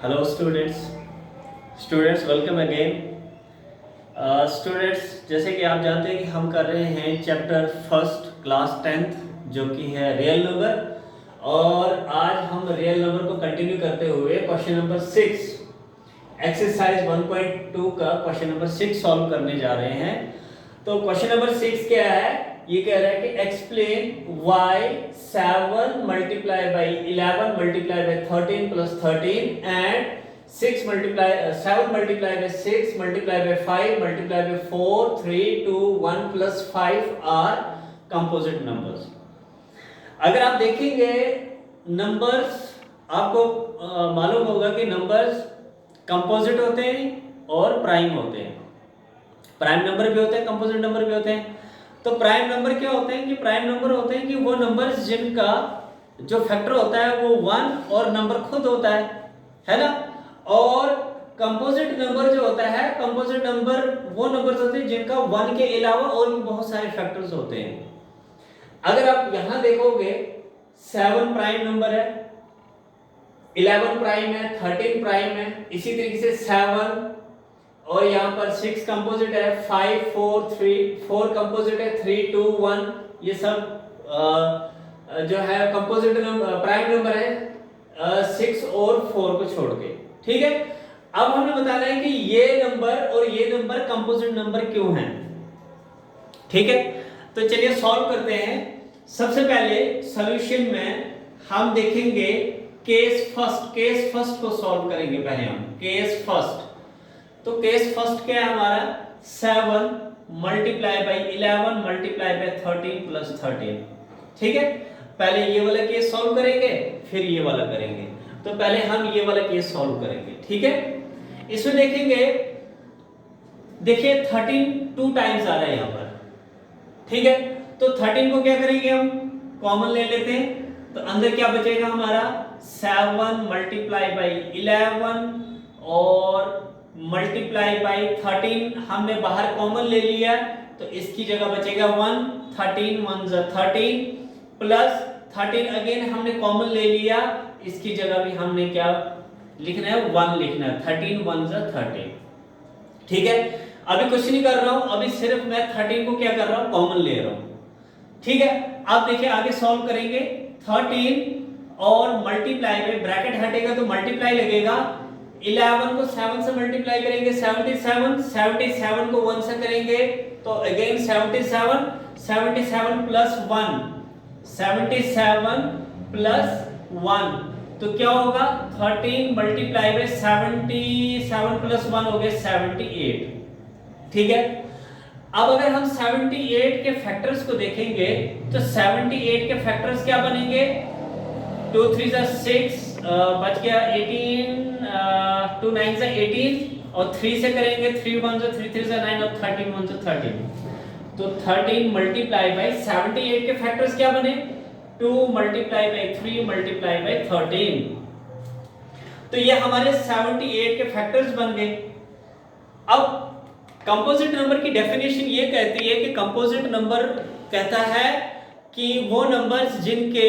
Hello students welcome again. Students, जैसे कि आप जानते हैं कि हम कर रहे हैं चैप्टर फर्स्ट क्लास 10th जो कि है रियल नंबर, और आज हम रियल नंबर को कंटिन्यू करते हुए क्वेश्चन नंबर 6 एक्सरसाइज 1.2 का क्वेश्चन नंबर 6 सॉल्व करने जा रहे हैं। तो क्वेश्चन नंबर 6 क्या है? ये कह रहा है कि explain why 7 multiply by 11 multiply by 13 plus 13 and 7 multiply by 6 multiply by 5 multiply by 4 3 2 1 plus 5 are composite numbers. अगर आप देखेंगे नंबर्स, आपको मालूम होगा कि नंबर्स कंपोजिट होते हैं और प्राइम होते हैं। प्राइम नंबर भी होते हैं, कंपोजिट नंबर भी होते हैं। तो प्राइम नंबर क्या होते हैं? कि प्राइम नंबर होते हैं कि वो नंबर्स जिनका जो फैक्टर होता है वो 1 और नंबर खुद होता है ना। और कंपोजिट नंबर जो होता है, कंपोजिट नंबर वो नंबर्स होते हैं जिनका 1 के अलावा और भी बहुत सारे फैक्टर्स होते हैं। अगर आप यहां देखोगे 7 प्राइम नंबर है, 11 प्राइम है, 13 प्राइम है, इसी तरीके से 7 और यहाँ पर 6 कंपोजिट है, 5 4 3 4 कंपोजिट है, 3 2 1 ये सब जो है कंपोजिट नंबर प्राइम नंबर है 6 और 4 को छोड़ के। ठीक है, अब हमें बताना है कि ये नंबर और ये नंबर कंपोजिट नंबर क्यों हैं। ठीक है, तो चलिए सॉल्व करते हैं। सबसे पहले सॉल्यूशन में हम देखेंगे केस फर्स्ट को सॉल्व करेंगे। पहले हम केस फर्स्ट, तो केस फर्स्ट क्या है हमारा? 7 multiply by 11 multiply by 13 plus 13। ठीक है, पहले ये वाला केस सॉल्व करेंगे, फिर ये वाला करेंगे। तो पहले हम ये वाला केस सॉल्व करेंगे। ठीक है, इसमें देखेंगे, देखिए 13 2 टाइम्स आ रहा है यहां पर। ठीक है, तो 13 को क्या करेंगे, हम कॉमन ले लेते हैं। तो अंदर क्या बचेगा हमारा? 7 मल्टीप्लाई बाई 11 और मल्टीप्लाई बाई 13 हमने बाहर कॉमन ले लिया, तो इसकी जगह बचेगा 1। 13 1 जा 13 प्लस 13 अगेन हमने कॉमन ले लिया, इसकी जगह भी हमने क्या लिखना है? 1 लिखना है। 13 1 जा 13। ठीक है, अभी कुछ नहीं कर रहा हूं, अभी सिर्फ मैं 13 को क्या कर रहा हूं? कॉमन ले रहा हूं। ठीक है, आप देखिए आगे सॉल्व करेंगे। 13 और मल्टीप्लाई में ब्रैकेट हटेगा तो मल्टीप्लाई लगेगा। 11 को 7 से मल्टीप्लाई करेंगे 77, 77 को 1 से करेंगे तो अगेन 77, 77 प्लस 1, 77 प्लस 1 तो क्या होगा? 13 मल्टीप्लाई बाय 77 प्लस 1 हो गए 78। ठीक है, अब अगर हम 78 के फैक्टर्स को देखेंगे तो 78 के फैक्टर्स क्या बनेंगे? 2 3 जा 6 बच गया 18, 2 9 जा 18 और 3 से करेंगे 3 1 जा 3 3 जा 9 और 13 1 जा 13। तो 13 मल्टीप्लाई बाय 78 के फैक्टर्स क्या बने? 2 मल्टीप्लाई बाय 3 मल्टीप्लाई बाय 13। तो ये हमारे 78 के फैक्टर्स बन गए। अब कंपोजिट नंबर की डेफिनेशन ये कहती है कि कंपोजिट नंबर कहता है कि वो नंबर्स जिनके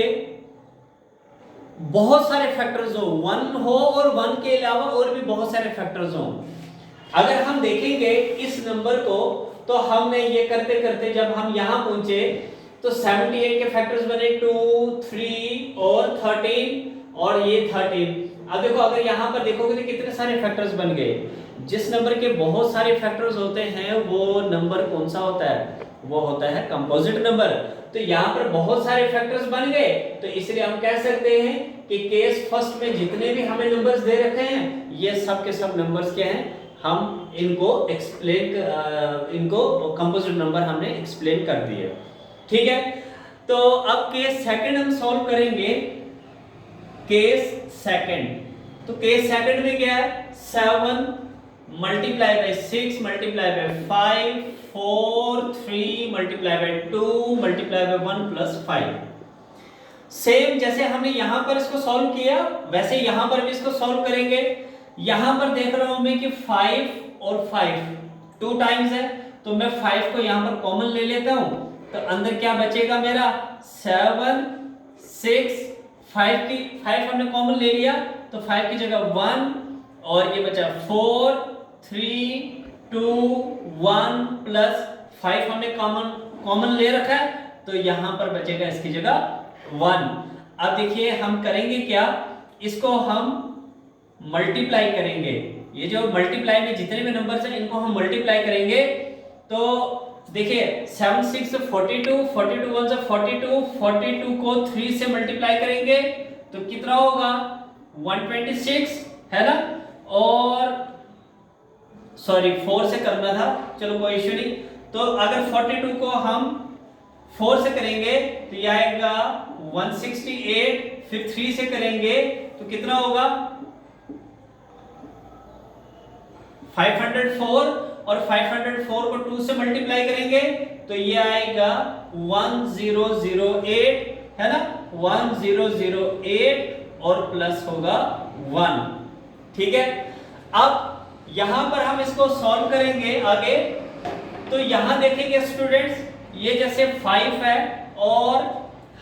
बहुत सारे फैक्टर्स हो, 1 हो और 1 के अलावा और भी बहुत सारे फैक्टर्स हो। अगर हम देखेंगे इस नंबर को तो हमने ये करते करते जब हम यहां पहुंचे तो 78 के फैक्टर्स बने 2 3 और 13 और ये 13। अब देखो अगर यहां पर देखोगे तो कितने सारे फैक्टर्स बन गए। जिस नंबर के बहुत सारे फैक्टर्स होते हैं वो नंबर कौन सा होता है? वो होता है कंपोजिट नंबर। तो यहाँ पर बहुत सारे फैक्टर्स बन गए, तो इसलिए हम कह सकते हैं कि केस फर्स्ट में जितने भी हमें नंबर्स दे रखे हैं ये सब के सब नंबर्स क्या हैं? हम इनको कंपोजिट नंबर हमने एक्सप्लेन कर दिए। ठीक है, तो अब केस सेकंड हम सॉल्व करेंगे। केस सेकंड, तो केस सेकंड में क्या है? 7 multiply by 6 multiply by 5 4 3 multiply by 2 multiply by 1 plus 5। Same जैसे हमने यहां पर इसको सॉल्व किया वैसे यहां पर भी इसको सॉल्व करेंगे। यहां पर देख रहा हूं मैं कि 5 और 5 2 टाइम्स है, तो मैं 5 को यहां पर कॉमन ले लेता हूं, तो अंदर क्या बचेगा मेरा? 7 6 5 हमने कॉमन ले लिया तो 5 की जगह 1 और ये बचा 4 3 2 1 प्लस 5 हमने कॉमन ले रखा है, तो यहां पर बचेगा इसकी जगह 1। अब देखिए हम करेंगे क्या, इसको हम मल्टीप्लाई करेंगे। ये जो मल्टीप्लाई में जितने भी नंबर्स हैं इनको हम मल्टीप्लाई करेंगे। तो देखिए 7 6 42, 42 1 से 42, 42 को 3 से मल्टीप्लाई करेंगे तो कितना होगा 126, है ना। और सॉरी 4 से करना था, चलो कोई इश्यू नहीं। तो अगर 42 को हम 4 से करेंगे तो ये आएगा 168, फिर 3 से करेंगे तो कितना होगा 504, और 504 को 2 से मल्टीप्लाई करेंगे तो ये आएगा 1008, है ना, 1008 और प्लस होगा 1। ठीक है, अब यहां पर हम इसको सॉल्व करेंगे आगे। तो यहां देखेंगे स्टूडेंट्स, ये जैसे 5 है और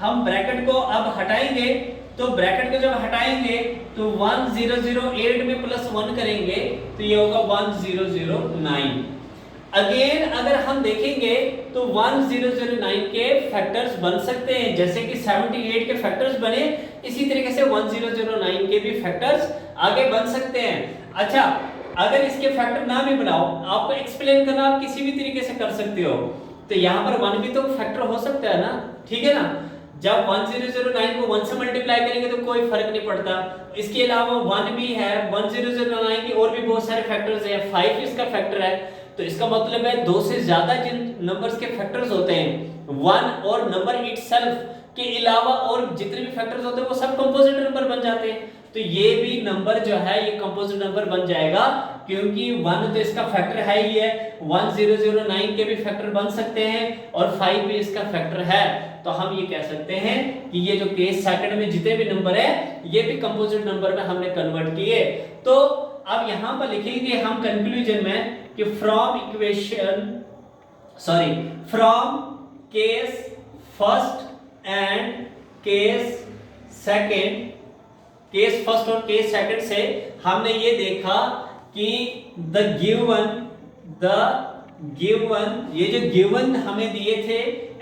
हम ब्रैकेट को अब हटाएंगे, तो ब्रैकेट को जब हटाएंगे तो 1008 में प्लस 1 करेंगे तो ये होगा 1009। अगेन अगर हम देखेंगे तो 1009 के फैक्टर्स बन सकते हैं, जैसे कि 78 के फैक्टर्स बने, इसी तरीके से 1009 के भी फैक्टर्स आगे बन सकते हैं। अच्छा, अगर इसके फैक्टर ना भी बनाओ, आपको एक्सप्लेन करना आप किसी भी तरीके से कर सकते हो, तो यहाँ पर 1 भी तो फैक्टर हो सकता है ना, ठीक है ना। जब 1009 को 1 से मल्टीप्लाई करेंगे तो कोई फर्क नहीं पड़ता। इसके अलावा 1 भी है, 1009 की और भी बहुत सारे फैक्टर्स हैं, 5 इसका फैक्टर है, तो इसका मतलब है 2 से ज्यादा जिन नंबर्स के फैक्टर्स होते हैं, 1 और नंबर इटसेल्फ के अलावा और जितने भी फैक्टर्स होते हैं वो सब कंपोजिट नंबर बन जाते हैं। तो ये भी नंबर जो है ये कंपोजिट नंबर बन जाएगा, क्योंकि 1 तो इसका फैक्टर है ही है, 1009 के भी फैक्टर बन सकते हैं और 5 भी इसका फैक्टर है। तो हम ये कह सकते हैं कि ये जो केस सेकंड में जितने भी नंबर है ये भी कंपोजिट नंबर में हमने कन्वर्ट किए। तो अब यहां पर लिखेंगे हम कंक्लूजन में कि from case first and case second, case first और केस सेकंड से हमने ये देखा कि द गिवन ये जो गिवन हमें दिए थे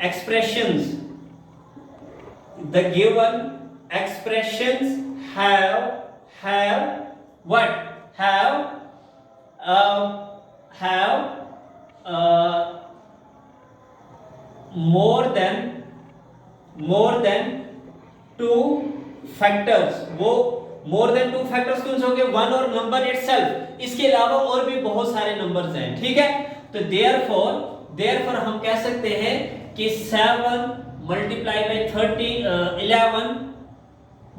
expressions, the given expressions have what have more than 2 factors. वो मोर देन 2 फैक्टर्स कौन से होंगे, 1 और नंबर इटसेल्फ, इसके अलावा और भी बहुत सारे नंबर्स हैं, ठीक है। तो देयरफॉर हम कह सकते हैं कि 7 multiply by 13 11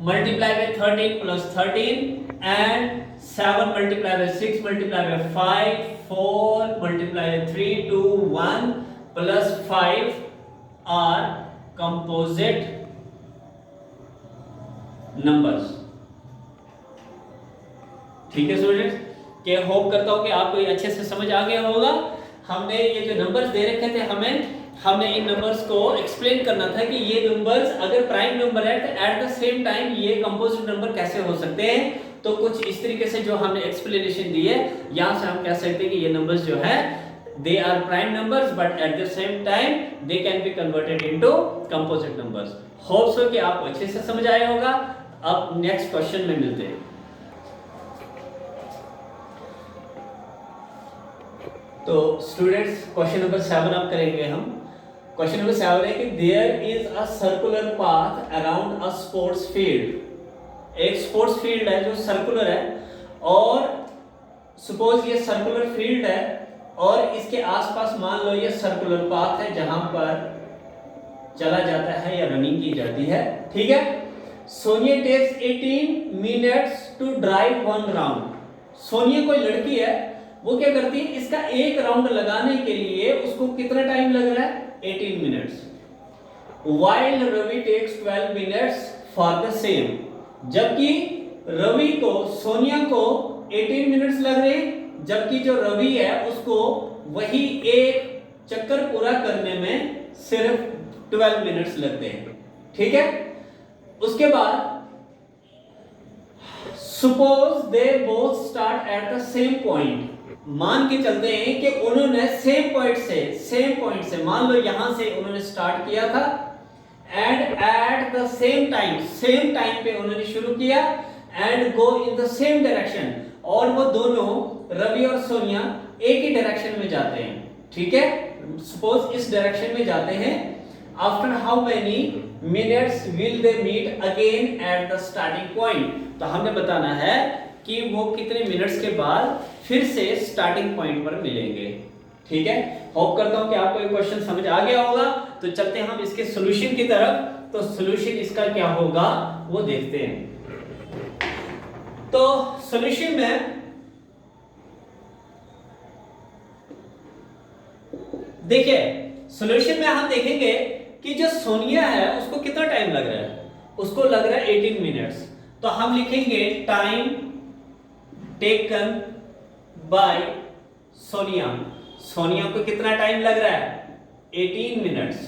multiply by 13 plus 13 and 7 multiply by 6 multiply by 5 4 multiply by 3 2 1 plus 5 are composite numbers. ठीक है स्टूडेंट्स, के होप करता हूं कि आपको ये अच्छे से समझ आ गया होगा। हमने ये जो नंबर्स दे रखे थे हमने इन नंबर्स को एक्सप्लेन करना था कि ये नंबर्स अगर प्राइम नंबर है तो एट द सेम टाइम ये कंपोजिट नंबर कैसे हो सकते हैं। तो कुछ इस तरीके से जो हमने एक्सप्लेनेशन दी है, यहां से हम कह सकते हैं कि ये नंबर्स जो है they are prime numbers but at the same time they can be converted into composite numbers। Hope so कि आपको अच्छे से समझ आया होगा। अब नेक्स्ट क्वेश्चन में मिलते हैं। तो स्टूडेंट्स क्वेश्चन नंबर 7 अब करेंगे हम। क्वेश्चन नंबर 7 है कि there is a circular path around a sports field. एक स्पोर्ट्स फील्ड है जो सर्कुलर है, और सपोज ये सर्कुलर फील्ड है और इसके आसपास मान लो ये सर्कुलर पाथ है जहां पर चला जाता है या रनिंग की जाती है, ठीक है। Sonia takes 18 minutes to drive 1 round. Sonia कोई लड़की है, वो क्या करती है, इसका एक राउंड लगाने के लिए उसको कितना टाइम लग रहा है, 18 minutes. While Ravi takes 12 minutes for the same. जबकि रवि को, सोनिया को 18 मिनट्स लग रहे हैं, जबकि जो रवि है उसको वही एक चक्कर पूरा करने में सिर्फ 12 मिनट्स लगते हैं, ठीक है। उसके बाद suppose they both start at the same point, मान के चलते हैं कि उन्होंने सेम पॉइंट से मान लो यहां से उन्होंने स्टार्ट किया था and at the same time पे उन्होंने शुरू किया and go in the same direction, और वो दोनों रवि और सोनिया एक ही डायरेक्शन में जाते हैं, ठीक है, सपोज इस डायरेक्शन में जाते हैं। After how many minutes will they meet again at the starting point, तो हमने बताना है कि वो कितने मिनट्स के बाद फिर से स्टार्टिंग पॉइंट पर मिलेंगे, ठीक है। होप करता हूं कि आपको ये क्वेश्चन समझ आ गया होगा। तो चलते हैं हम इसके सॉल्यूशन की तरफ। तो सॉल्यूशन इसका क्या होगा वो देखते हैं। तो सॉल्यूशन में देखिए, सॉल्यूशन में हम देखेंगे कि जो सोनिया है उसको कितना टाइम लग रहा है, उसको लग रहा है 18 मिनट्स। तो हम लिखेंगे time taken bye Sonia, Sonia को कितना टाइम लग रहा है 18 मिनट्स,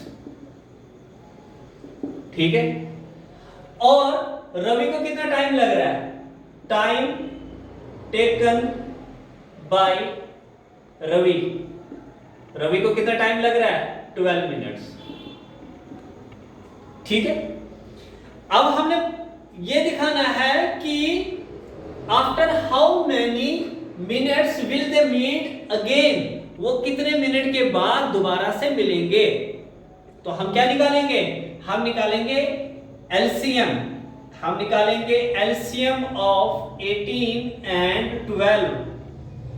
ठीक है। और रवि को कितना टाइम लग रहा है, time taken by Ravi, Ravi को कितना टाइम लग रहा है 12 मिनट्स, ठीक है। अब हमने ये दिखाना है कि after how many minutes will they meet again, वो कितने मिनट के बाद दोबारा से मिलेंगे। तो हम क्या निकालेंगे, हम निकालेंगे एलसीएम, हम निकालेंगे एलसीएम ऑफ 18 एंड 12,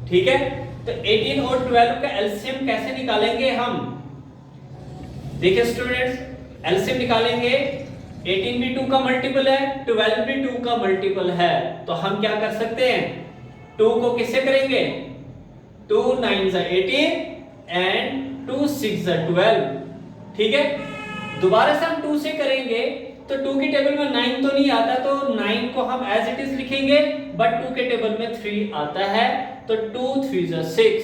ठीक है। तो 18 और 12 का एलसीएम कैसे निकालेंगे हम, देखिए स्टूडेंट्स, एलसीएम निकालेंगे, 18 भी 2 का मल्टीपल है, 12 भी 2 का मल्टीपल है। तो हम क्या कर सकते हैं, 2 को किससे करेंगे, 2 9 ज़ा 18 एंड 2 6 ज़ा 12, ठीक है। दोबारा से हम 2 से करेंगे तो 2 के टेबल में 9 तो नहीं आता, तो 9 को हम एज इट इज लिखेंगे, बट 2 के टेबल में 3 आता है, तो 2 3 ज़ा 6।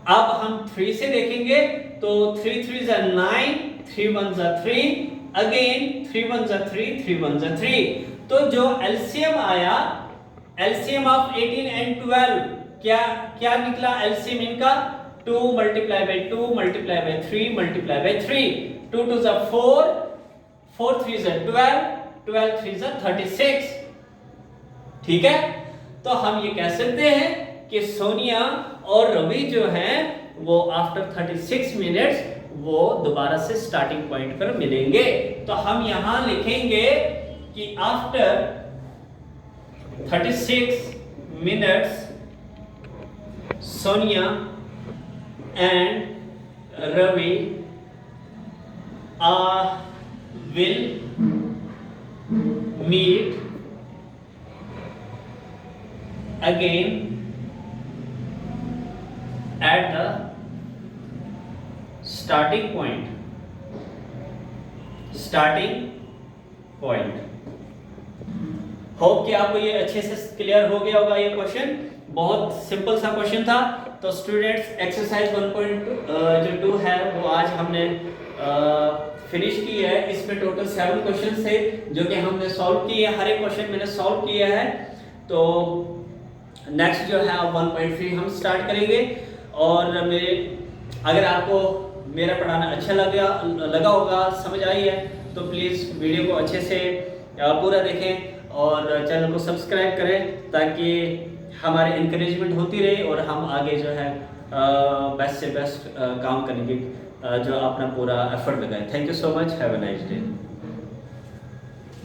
अब हम 3 से देखेंगे तो 3 3 ज़ा 9, 3 1 ज़ा 3, अगेन 3 1 ज़ा 3, 3 1 ज़ा 3। तो जो एलसीएम आया, एलसीएम ऑफ 18 एंड 12 क्या निकला एलसीएम इनका, 2 multiply by 2 multiply by 3 multiply by 3, 2 2 ज़ा 4, 4 3 ज़ा 12, 12 3 ज़ा 36, ठीक है। तो हम ये कह सकते हैं कि सोनिया और रवि जो हैं वो आफ्टर 36 मिनट्स वो दोबारा से स्टार्टिंग पॉइंट पर मिलेंगे। तो हम यहां लिखेंगे कि after 36 minutes Sonia and Ravi will meet again at the starting point, hope कि आपको ये अच्छे से क्लियर हो गया होगा। ये क्वेश्चन बहुत सिंपल सा क्वेश्चन था। तो स्टूडेंट्स, एक्सरसाइज 1.2 है वो आज हमने फिनिश की है। इसमें टोटल 7 क्वेश्चन थे जो कि हमने सॉल्व किए, हर एक क्वेश्चन मैंने सॉल्व किया है। तो नेक्स्ट जो है अब 1.3 हम स्टार्ट करेंगे। और अगर आपको मेरा पढ़ाना अच्छा लगा होगा, समझ आई है, तो प्लीज़ वीडियो को अच्छे से पूरा देखें और चैनल को सब्सक्राइब करें ताकि हमारी इंकरेजमेंट होती रहे और हम आगे जो है बेस्ट से बेस्ट काम करेंगे, जो अपना पूरा एफर्ट लगाएं। Thank you so much, have a nice day.